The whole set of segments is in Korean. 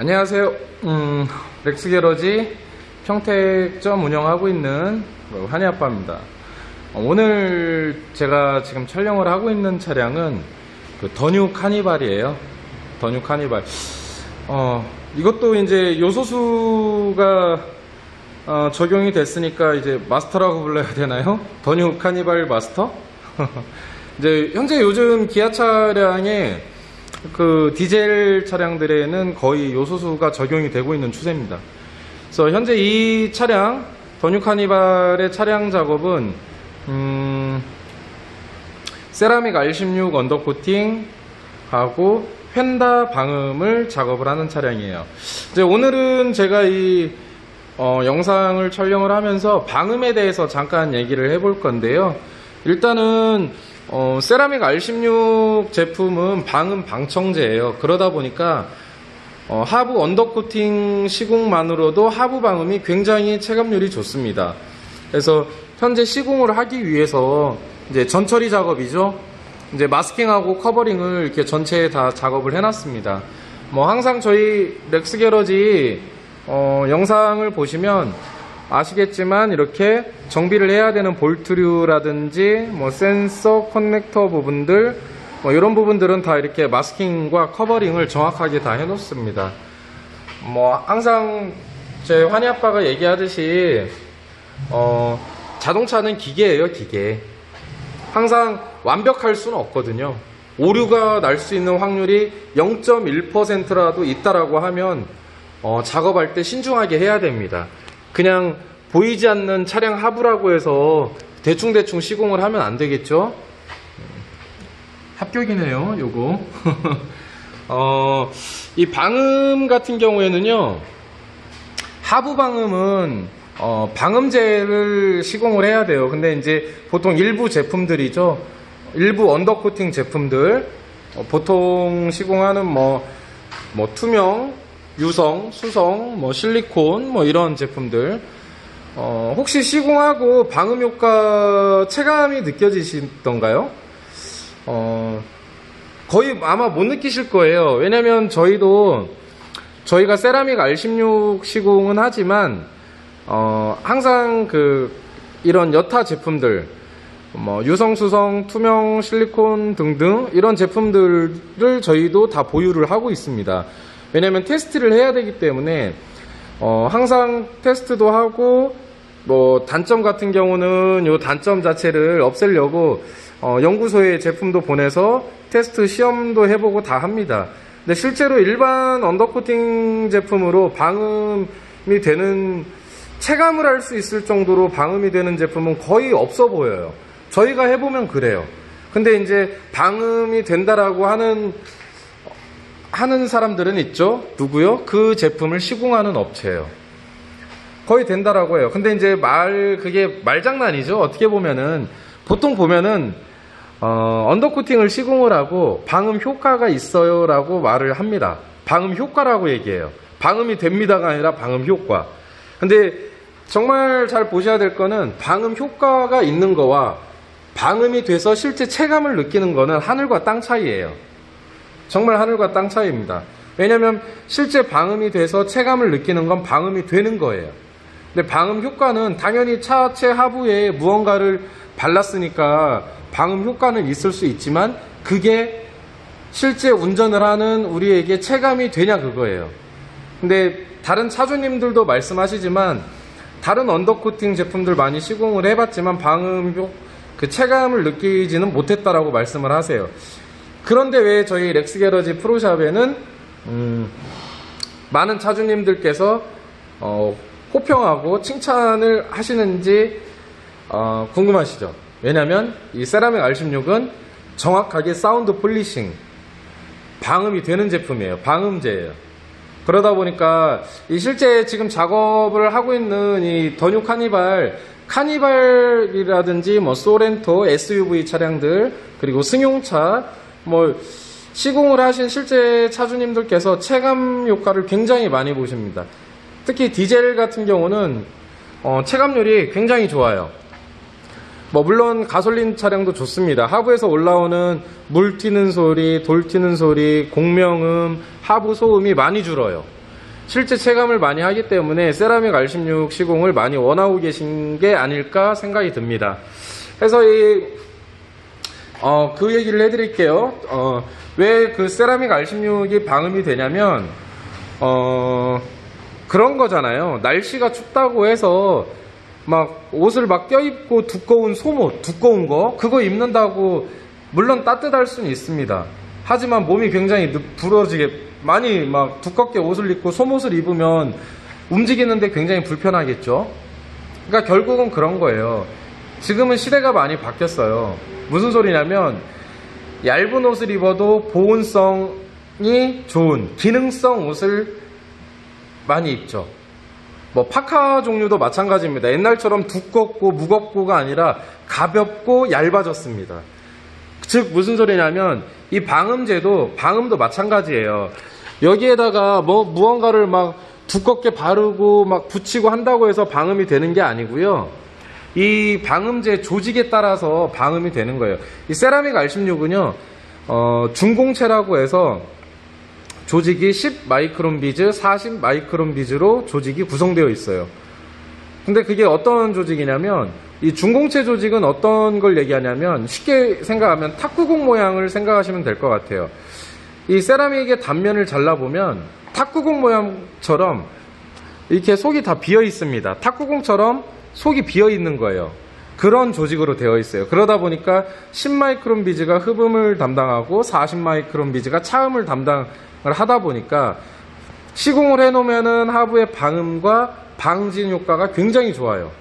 안녕하세요. 렉스게러지 평택점 운영하고 있는 한이아빠입니다. 오늘 제가 지금 촬영을 하고 있는 차량은 그 더뉴 카니발이에요. 더뉴 카니발. 이것도 이제 요소수가 적용이 됐으니까 이제 마스터라고 불러야 되나요? 더뉴 카니발 마스터? 이제 현재 요즘 기아 차량에 그 디젤 차량들에는 거의 요소수가 적용이 되고 있는 추세입니다. 그래서 현재 이 차량 더뉴 카니발의 차량 작업은 세라믹 R16 언더코팅 하고 휀다 방음을 작업을 하는 차량이에요. 이제 오늘은 제가 이 영상을 촬영을 하면서 방음에 대해서 잠깐 얘기를 해볼 건데요. 일단은 세라믹 R16 제품은 방음 방청제예요. 그러다 보니까 하부 언더코팅 시공만으로도 하부 방음이 굉장히 체감률이 좋습니다. 그래서 현재 시공을 하기 위해서 이제 전처리 작업이죠. 이제 마스킹하고 커버링을 이렇게 전체에 다 작업을 해놨습니다. 항상 저희 렉스게러지 영상을 보시면 아시겠지만 이렇게 정비를 해야 되는 볼트류라든지 센서 커넥터 부분들 이런 부분들은 다 이렇게 마스킹과 커버링을 정확하게 다 해놓습니다. 항상 제 환희아빠가 얘기하듯이 자동차는 기계예요. 기계. 항상 완벽할 수는 없거든요. 오류가 날 수 있는 확률이 0.1%라도 있다라고 하면 작업할 때 신중하게 해야 됩니다. 그냥 보이지 않는 차량 하부라고 해서 대충대충 시공을 하면 안 되겠죠. 합격이네요 요거. 이 방음 같은 경우에는요, 하부 방음은 방음제를 시공을 해야 돼요. 근데 이제 보통 일부 제품들이죠, 일부 언더코팅 제품들 보통 시공하는 투명, 유성, 수성, 실리콘 이런 제품들 혹시 시공하고 방음 효과 체감이 느껴지시던가요? 거의 아마 못 느끼실 거예요. 왜냐면 저희가 세라믹 R16 시공은 하지만 항상 이런 여타 제품들 유성, 수성, 투명, 실리콘 등등 이런 제품들을 저희도 다 보유를 하고 있습니다. 왜냐면 테스트를 해야 되기 때문에 항상 테스트도 하고 단점 같은 경우는 요 단점 자체를 없애려고 연구소에 제품도 보내서 테스트 시험도 해보고 다 합니다. 근데 실제로 일반 언더코팅 제품으로 방음이 되는, 체감을 할 수 있을 정도로 방음이 되는 제품은 거의 없어 보여요. 저희가 해보면 그래요. 근데 이제 방음이 된다라고 하는 사람들은 있죠. 누구요? 그 제품을 시공하는 업체예요. 거의 된다라고 해요. 근데 이제 그게 말장난이죠. 어떻게 보면은, 보통 보면은 언더코팅을 시공을 하고 방음 효과가 있어요 라고 말을 합니다. 방음 효과라고 얘기해요. 방음이 됩니다가 아니라 방음 효과. 근데 정말 잘 보셔야 될 거는 방음 효과가 있는 거와 방음이 돼서 실제 체감을 느끼는 거는 하늘과 땅 차이예요. 정말 하늘과 땅 차이입니다. 왜냐면 실제 방음이 돼서 체감을 느끼는 건 방음이 되는 거예요. 근데 방음 효과는 당연히 차체 하부에 무언가를 발랐으니까 방음 효과는 있을 수 있지만 그게 실제 운전을 하는 우리에게 체감이 되냐 그거예요. 근데 다른 차주님들도 말씀하시지만 다른 언더코팅 제품들 많이 시공을 해봤지만 방음 체감을 느끼지는 못했다라고 말씀을 하세요. 그런데 왜 저희 렉스게러지 프로샵에는 많은 차주님들께서 호평하고 칭찬을 하시는지 궁금하시죠? 왜냐면 이 세라믹 R16은 정확하게 사운드 폴리싱, 방음이 되는 제품이에요. 방음제예요. 그러다 보니까 이 실제 지금 작업을 하고 있는 이 더뉴 카니발이라든지 소렌토, SUV 차량들, 그리고 승용차 시공을 하신 실제 차주님들께서 체감 효과를 굉장히 많이 보십니다. 특히 디젤 같은 경우는 체감률이 굉장히 좋아요. 물론 가솔린 차량도 좋습니다. 하부에서 올라오는 물 튀는 소리, 돌 튀는 소리, 공명음, 하부 소음이 많이 줄어요. 실제 체감을 많이 하기 때문에 세라믹 R16 시공을 많이 원하고 계신 게 아닐까 생각이 듭니다. 그래서 그 얘기를 해드릴게요. 왜 그 세라믹 R16이 방음이 되냐면 그런 거잖아요. 날씨가 춥다고 해서 막 옷을 막 껴입고 두꺼운 소못, 두꺼운 거 그거 입는다고 물론 따뜻할 수는 있습니다. 하지만 몸이 굉장히 부러지게 많이 막 두껍게 옷을 입고 소못을 입으면 움직이는데 굉장히 불편하겠죠. 그러니까 결국은 그런 거예요. 지금은 시대가 많이 바뀌었어요. 무슨 소리냐면 얇은 옷을 입어도 보온성이 좋은 기능성 옷을 많이 입죠. 뭐 파카 종류도 마찬가지입니다. 옛날처럼 두껍고 무겁고가 아니라 가볍고 얇아졌습니다. 즉 무슨 소리냐면 이 방음도 마찬가지예요. 여기에다가 뭐 무언가를 막 두껍게 바르고 막 붙이고 한다고 해서 방음이 되는 게 아니고요. 이 방음제 조직에 따라서 방음이 되는 거예요. 이 세라믹 R16은요 중공체라고 해서 조직이 10 마이크론 비즈, 40 마이크론 비즈로 조직이 구성되어 있어요. 근데 그게 어떤 조직이냐면 이 중공체 조직은 어떤 걸 얘기하냐면 쉽게 생각하면 탁구공 모양을 생각하시면 될 것 같아요. 이 세라믹의 단면을 잘라보면 탁구공 모양처럼 이렇게 속이 다 비어 있습니다. 탁구공처럼 속이 비어 있는 거예요. 그런 조직으로 되어 있어요. 그러다 보니까 10 마이크론 비즈가 흡음을 담당하고 40 마이크론 비즈가 차음을 담당을 하다 보니까 시공을 해놓으면은 하부의 방음과 방진 효과가 굉장히 좋아요.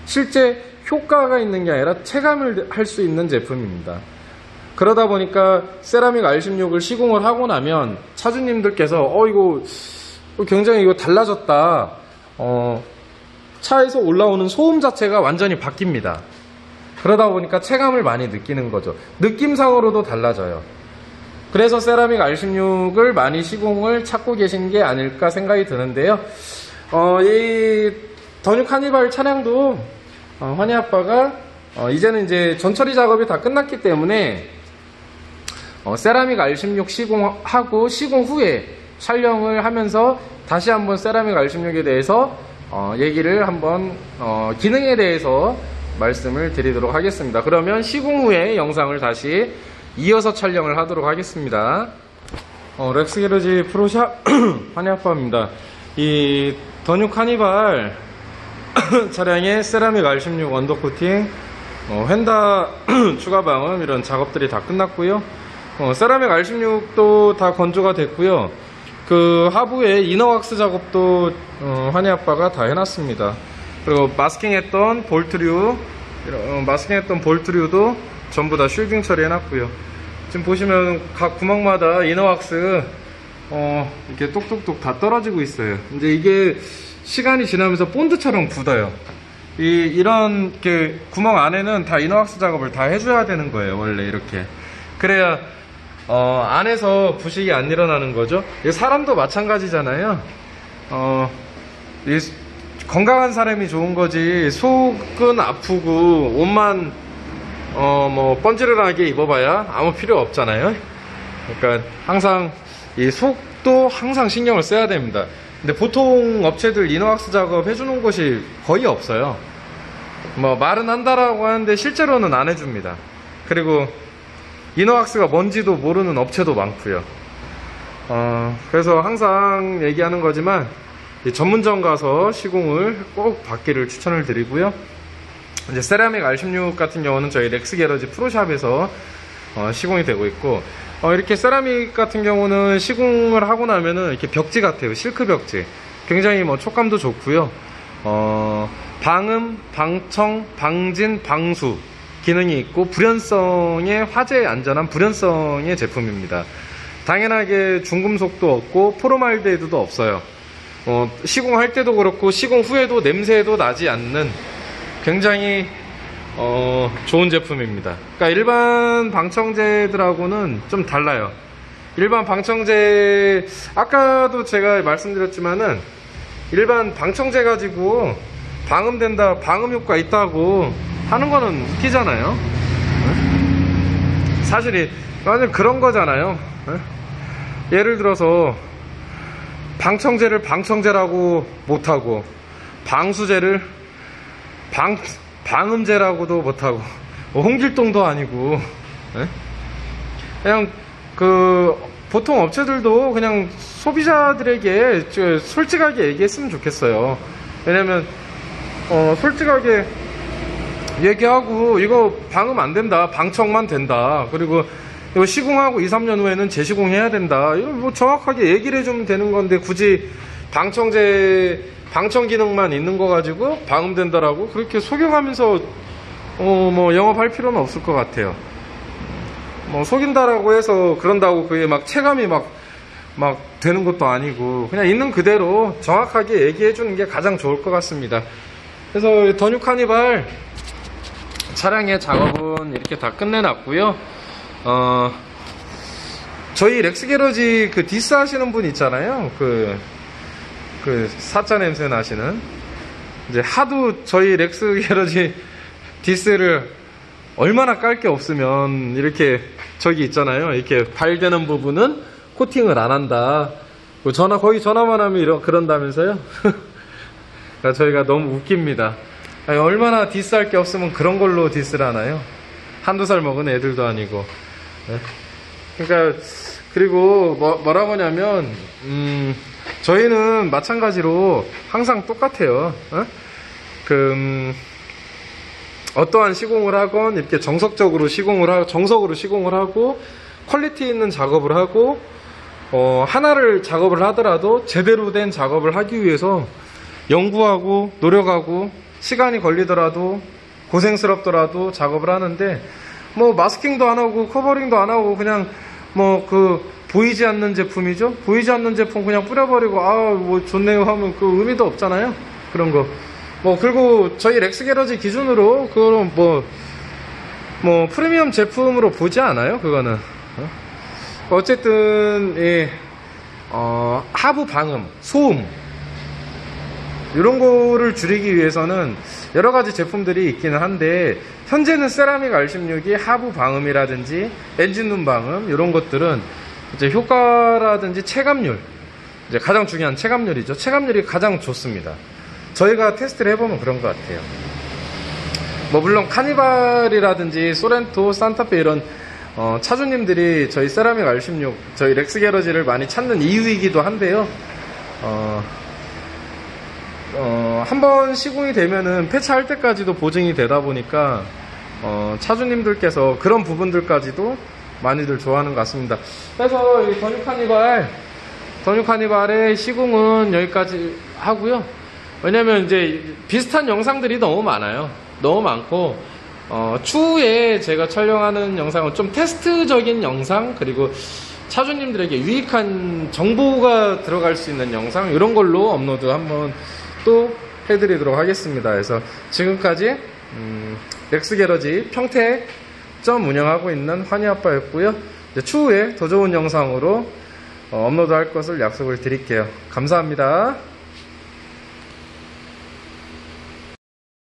실제 효과가 있는 게 아니라 체감을 할 수 있는 제품입니다. 그러다 보니까 세라믹 R16을 시공을 하고 나면 차주님들께서 이거 굉장히 이거 달라졌다. 차에서 올라오는 소음 자체가 완전히 바뀝니다. 그러다 보니까 체감을 많이 느끼는 거죠. 느낌상으로도 달라져요. 그래서 세라믹 R16을 많이 시공을 찾고 계신 게 아닐까 생각이 드는데요. 이 더뉴 카니발 차량도 환희 아빠가 이제는 이제 전처리 작업이 다 끝났기 때문에 세라믹 R16 시공하고 시공 후에 촬영을 하면서 다시 한번 세라믹 R16에 대해서 얘기를 한번 기능에 대해서 말씀을 드리도록 하겠습니다. 그러면 시공 후에 영상을 다시 이어서 촬영을 하도록 하겠습니다. 렉스 게러지 프로샵 환희 아빠입니다. 이 더뉴 카니발 차량의 세라믹 R16 언더코팅, 휀다 추가 방음 이런 작업들이 다 끝났고요. 세라믹 R16도 다 건조가 됐고요. 그 하부에 이너왁스 작업도 환희 아빠가 다 해놨습니다. 그리고 마스킹했던 볼트류도 전부 다 쉴딩 처리해놨고요. 지금 보시면 각 구멍마다 이너왁스 이렇게 똑똑똑 다 떨어지고 있어요. 이제 이게 시간이 지나면서 본드처럼 굳어요. 이런 구멍 안에는 다 이너왁스 작업을 다 해줘야 되는 거예요. 원래 이렇게. 그래야 안에서 부식이 안 일어나는 거죠. 사람도 마찬가지잖아요. 건강한 사람이 좋은 거지 속은 아프고 옷만 뭐 번지르르하게 입어봐야 아무 필요 없잖아요. 그러니까 항상 이 속도 항상 신경을 써야 됩니다. 근데 보통 업체들 이너왁스 작업 해주는 곳이 거의 없어요. 뭐 말은 한다라고 하는데 실제로는 안 해줍니다. 그리고 이너왁스가 뭔지도 모르는 업체도 많고요. 그래서 항상 얘기하는 거지만 전문점 가서 시공을 꼭 받기를 추천을 드리고요. 이제 세라믹 R16 같은 경우는 저희 렉스 게러지 프로샵에서 시공이 되고 있고, 이렇게 세라믹 같은 경우는 시공을 하고 나면은 이렇게 벽지 같아요. 실크 벽지. 굉장히 뭐 촉감도 좋고요. 방음, 방청, 방진, 방수 기능이 있고 불연성의 화재에 안전한 불연성의 제품입니다. 당연하게 중금속도 없고 포르말데히드도 없어요. 시공할 때도 그렇고 시공 후에도 냄새도 나지 않는 굉장히 좋은 제품입니다. 그러니까 일반 방청제들하고는 좀 달라요. 일반 방청제 아까도 제가 말씀드렸지만은 일반 방청제 가지고 방음된다, 방음 효과 있다고 하는 거는 웃기잖아요. 사실이 완전 그런 거잖아요. 예를 들어서 방청제를 방청제라고 못하고, 방수제를 방음제라고도 못하고, 홍길동도 아니고, 예? 그냥 보통 업체들도 그냥 소비자들에게 솔직하게 얘기했으면 좋겠어요. 왜냐면 솔직하게 얘기하고, 이거 방음 안 된다, 방청만 된다, 그리고 이거 시공하고 2, 3년 후에는 재시공해야 된다, 이거 뭐 정확하게 얘기를 해주면 되는 건데, 굳이 방청 기능만 있는 거 가지고 방음된다라고 그렇게 속여가면서 뭐 영업할 필요는 없을 것 같아요. 뭐 속인다라고 해서 그런다고 그게 막 체감이 막 되는 것도 아니고, 그냥 있는 그대로 정확하게 얘기해 주는 게 가장 좋을 것 같습니다. 그래서 더 뉴 카니발 차량의 작업은 이렇게 다 끝내놨고요. 저희 렉스 게러지 디스 하시는 분 있잖아요. 사자 냄새 나시는, 이제 하도 저희 렉스 게러지 디스를 얼마나 깔 게 없으면 이렇게 저기 있잖아요. 이렇게 발되는 부분은 코팅을 안 한다. 거의 전화만 하면 그런다면서요? 그러니까 저희가 너무 웃깁니다. 아니, 얼마나 디스할 게 없으면 그런 걸로 디스를 하나요? 한두 살 먹은 애들도 아니고. 네? 그러니까, 그리고 뭐라고 하냐면, 저희는 마찬가지로 항상 똑같아요. 어떠한 시공을 하건 이렇게 정석으로 시공을 하고, 퀄리티 있는 작업을 하고, 하나를 작업을 하더라도 제대로 된 작업을 하기 위해서 연구하고 노력하고, 시간이 걸리더라도 고생스럽더라도 작업을 하는데, 뭐 마스킹도 안 하고 커버링도 안 하고 그냥 보이지 않는 제품이죠. 보이지 않는 제품 그냥 뿌려버리고 뭐 좋네요 하면 그 의미도 없잖아요. 그런 거. 그리고 저희 렉스 게러지 기준으로 그거는 뭐 프리미엄 제품으로 보지 않아요. 그거는. 어쨌든 하부 방음, 소음 이런 거를 줄이기 위해서는 여러 가지 제품들이 있기는 한데, 현재는 세라믹 R16이 하부 방음이라든지 엔진룸 방음 이런 것들은 이제 효과라든지 체감률, 이제 가장 중요한 체감률이죠. 체감률이 가장 좋습니다. 저희가 테스트를 해보면 그런 것 같아요. 물론 카니발이라든지 소렌토, 산타페 이런 차주님들이 저희 세라믹 R16, 저희 렉스 게러지를 많이 찾는 이유이기도 한데요. 한번 시공이 되면은 폐차할 때까지도 보증이 되다 보니까 차주님들께서 그런 부분들까지도 많이들 좋아하는 것 같습니다. 그래서 이 더 뉴 카니발의 시공은 여기까지 하고요. 왜냐면 이제 비슷한 영상들이 너무 많아요. 너무 많고, 추후에 제가 촬영하는 영상은 좀 테스트적인 영상, 그리고 차주님들에게 유익한 정보가 들어갈 수 있는 영상, 이런 걸로 업로드 한번 또 해드리도록 하겠습니다. 그래서 지금까지 렉스 게러지 평택점 운영하고 있는 환희아빠였고요. 추후에 더 좋은 영상으로 업로드 할 것을 약속을 드릴게요. 감사합니다.